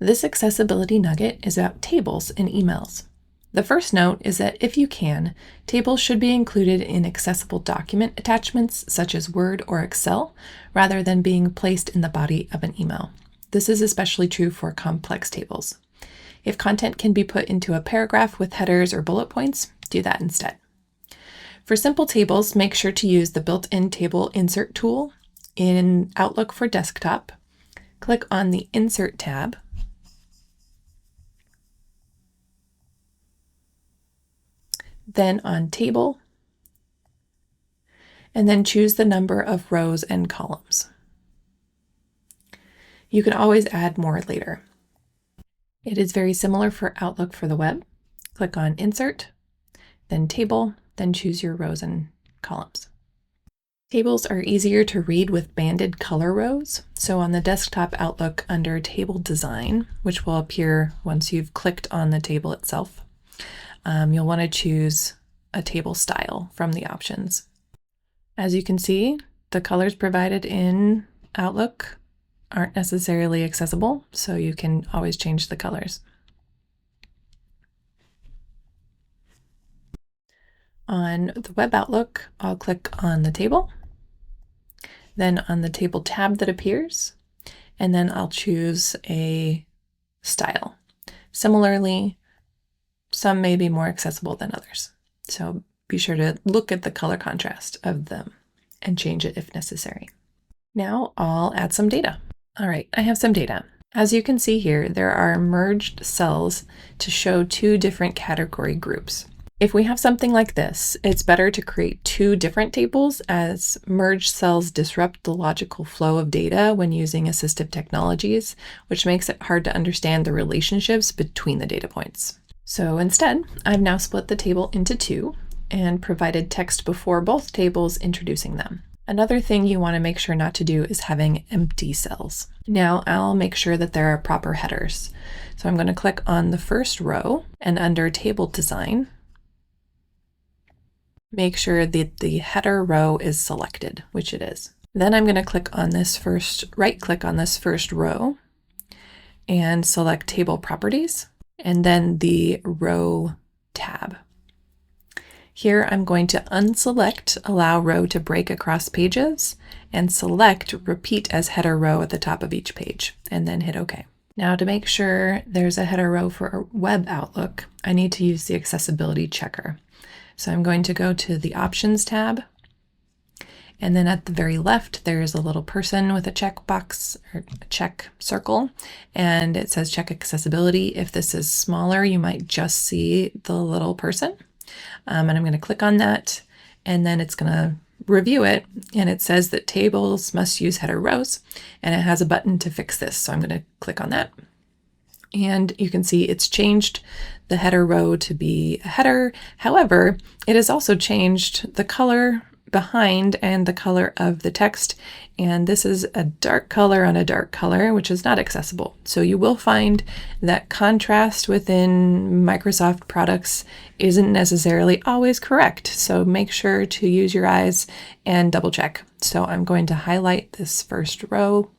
This accessibility nugget is about tables in emails. The first note is that if you can, tables should be included in accessible document attachments such as Word or Excel, rather than being placed in the body of an email. This is especially true for complex tables. If content can be put into a paragraph with headers or bullet points, do that instead. For simple tables, make sure to use the built-in table insert tool in Outlook for Desktop. Click on the Insert tab. Then on Table, and then choose the number of rows and columns. You can always add more later. It is very similar for Outlook for the web. Click on Insert, then Table, then choose your rows and columns. Tables are easier to read with banded color rows. So on the desktop Outlook under Table Design, which will appear once you've clicked on the table itself, you'll want to choose a table style from the options. As you can see, the colors provided in Outlook aren't necessarily accessible, so you can always change the colors. On the web Outlook, I'll click on the table, then on the table tab that appears, and then I'll choose a style. Similarly, some may be more accessible than others, so be sure to look at the color contrast of them and change it if necessary. Now I'll add some data. All right, I have some data. As you can see here, there are merged cells to show two different category groups. If we have something like this, it's better to create two different tables, as merged cells disrupt the logical flow of data when using assistive technologies, which makes it hard to understand the relationships between the data points. So instead, I've now split the table into two and provided text before both tables introducing them. Another thing you want to make sure not to do is having empty cells. Now I'll make sure that there are proper headers. So I'm going to click on the first row, and under Table Design, make sure that the header row is selected, which it is. Then I'm going to click on this right-click on this first row and select Table Properties, and then the Row tab. Here I'm going to unselect Allow Row to Break Across Pages and select Repeat as Header Row at the top of each page, and then hit OK. Now to make sure there's a header row for a web Outlook, I need to use the accessibility checker. So I'm going to go to the Options tab, and then at the very left there's a little person with a checkbox or a check circle, and it says Check Accessibility. If this is smaller, you might just see the little person. And I'm going to click on that, and then it's going to review it, and it says that tables must use header rows, and it has a button to fix this. So I'm going to click on that, and you can see it's changed the header row to be a header. However, it has also changed the color behind and the color of the text, and this is a dark color on a dark color, which is not accessible. So you will find that contrast within Microsoft products isn't necessarily always correct, so make sure to use your eyes and double check. So I'm going to highlight this first row,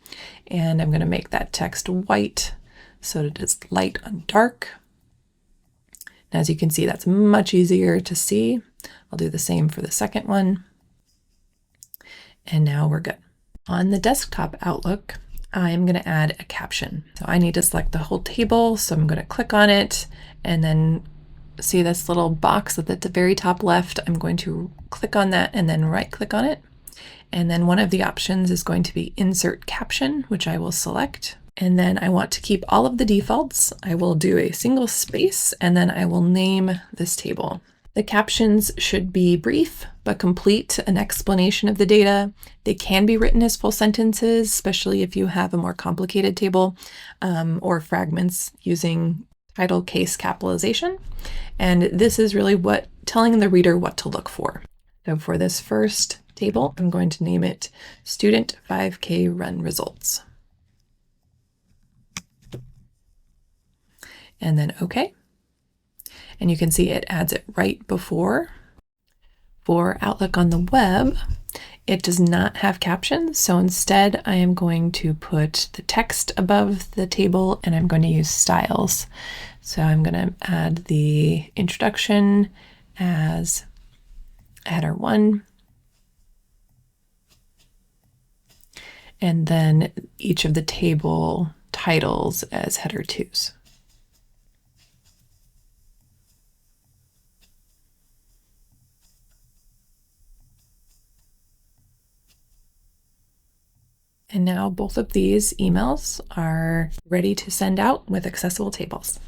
and I'm going to make that text white so that it's light on dark. And as you can see, that's much easier to see. I'll do the same for the second one. And now we're good. On the desktop Outlook, I'm going to add a caption. So I need to select the whole table. So I'm going to click on it, and then see this little box at the very top left. I'm going to click on that and then right click on it. And then one of the options is going to be Insert Caption, which I will select. And then I want to keep all of the defaults. I will do a single space, and then I will name this table. The captions should be brief, but complete an explanation of the data. They can be written as full sentences, especially if you have a more complicated table, or fragments using title case capitalization. And this is really telling the reader what to look for. So for this first table, I'm going to name it Student 5K Run Results. And then OK. And you can see it adds it right before. For Outlook on the web, It does not have captions, so instead I am going to put the text above the table and I'm going to use styles. So I'm going to add the introduction as header 1, and then each of the table titles as header 2s. And now both of these emails are ready to send out with accessible tables.